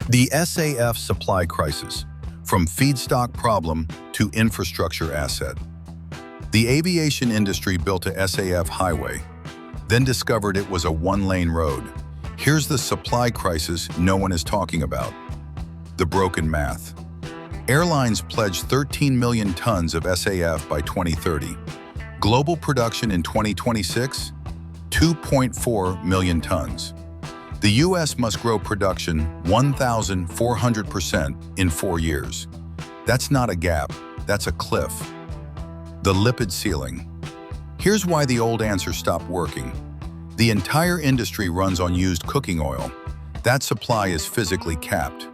The SAF supply crisis, from feedstock problem to infrastructure asset. The aviation industry built a SAF highway, then discovered it was a one-lane road. Here's the supply crisis no one is talking about. The broken math. Airlines pledged 13 million tons of SAF by 2030. Global production in 2026, 2.4 million tons. The U.S. must grow production 1,400% in 4 years. That's not a gap, that's a cliff. The lipid ceiling. Here's why the old answer stopped working. The entire industry runs on used cooking oil. That supply is physically capped.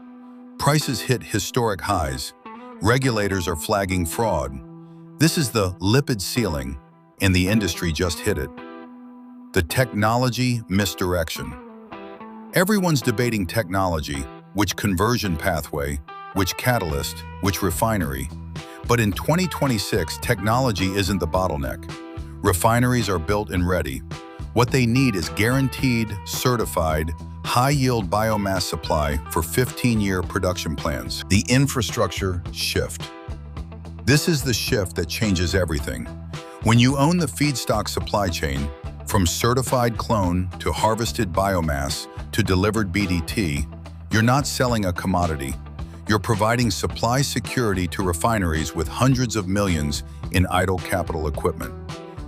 Prices hit historic highs. Regulators are flagging fraud. This is the lipid ceiling, and the industry just hit it. The technology misdirection. Everyone's debating technology, which conversion pathway, which catalyst, which refinery. But in 2026, technology isn't the bottleneck. Refineries are built and ready. What they need is guaranteed, certified, high-yield biomass supply for 15-year production plans. The infrastructure shift. This is the shift that changes everything. When you own the feedstock supply chain, from certified clone to harvested biomass to delivered BDT, you're not selling a commodity. You're providing supply security to refineries with hundreds of millions in idle capital equipment.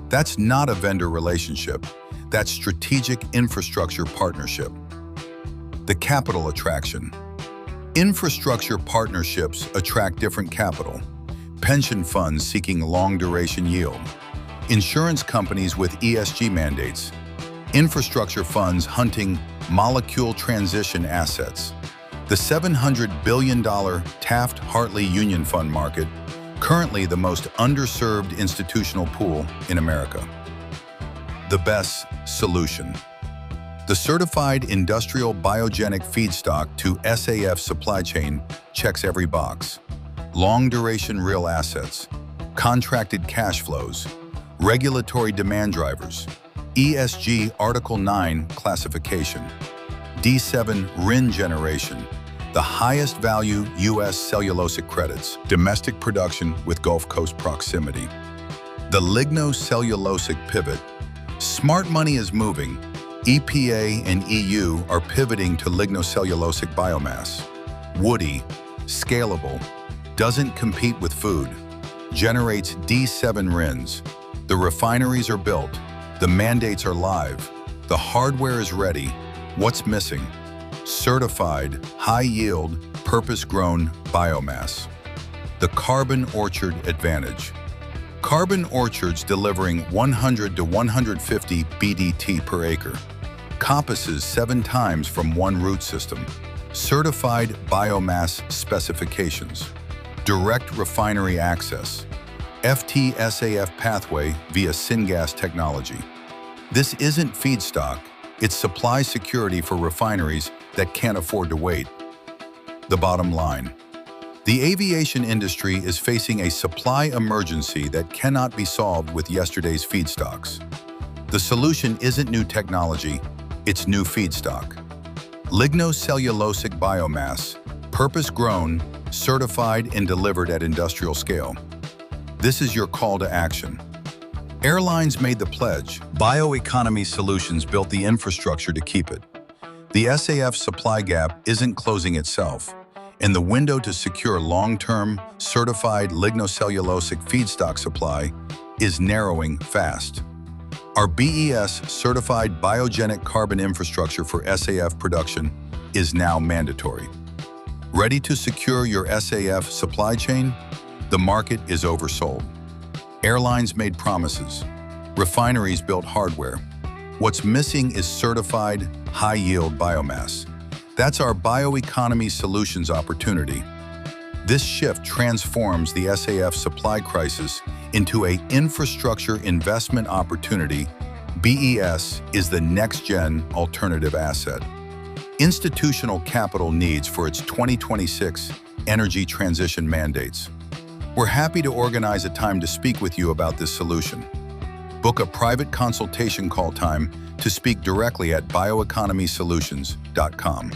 That's not a vendor relationship. That's strategic infrastructure partnership. The capital attraction. Infrastructure partnerships attract different capital. Pension funds seeking long-duration yield. Insurance companies with ESG mandates. Infrastructure funds hunting molecule transition assets. The $700 billion Taft-Hartley Union Fund market, currently the most underserved institutional pool in America. The best solution. The certified industrial biogenic feedstock to SAF supply chain checks every box. Long-duration real assets, contracted cash flows, regulatory demand drivers, ESG Article 9 classification, D7 RIN generation, the highest value U.S. cellulosic credits, domestic production with Gulf Coast proximity. The Lignocellulosic pivot. Smart money is moving. EPA and EU are pivoting to lignocellulosic biomass. Woody, scalable, doesn't compete with food, generates D7 RINs. The refineries are built, the mandates are live, the hardware is ready. What's missing? Certified, high-yield, purpose-grown biomass. The carbon orchard advantage. Carbon orchards delivering 100 to 150 BDT per acre. Coppices 7 times from one root system. Certified biomass specifications. Direct refinery access. FT-SAF pathway via syngas technology. This isn't feedstock, it's supply security for refineries that can't afford to wait. The bottom line. The aviation industry is facing a supply emergency that cannot be solved with yesterday's feedstocks. The solution isn't new technology, it's new feedstock. Lignocellulosic biomass, purpose-grown, certified and delivered at industrial scale. This is your call to action. Airlines made the pledge. BioEconomySolutions built the infrastructure to keep it. The SAF supply gap isn't closing itself, and the window to secure long-term, certified lignocellulosic feedstock supply is narrowing fast. Our BES certified biogenic carbon infrastructure for SAF production is now mandatory. Ready to secure your SAF supply chain? The market is oversold. Airlines made promises. Refineries built hardware. What's missing is certified, high-yield biomass. That's our BioEconomySolutions opportunity. This shift transforms the SAF supply crisis into an infrastructure investment opportunity. BES is the next-gen alternative asset. Institutional capital needs for its 2026 energy transition mandates. We're happy to organize a time to speak with you about this solution. Book a private consultation call time to speak directly at bioeconomysolutions.com.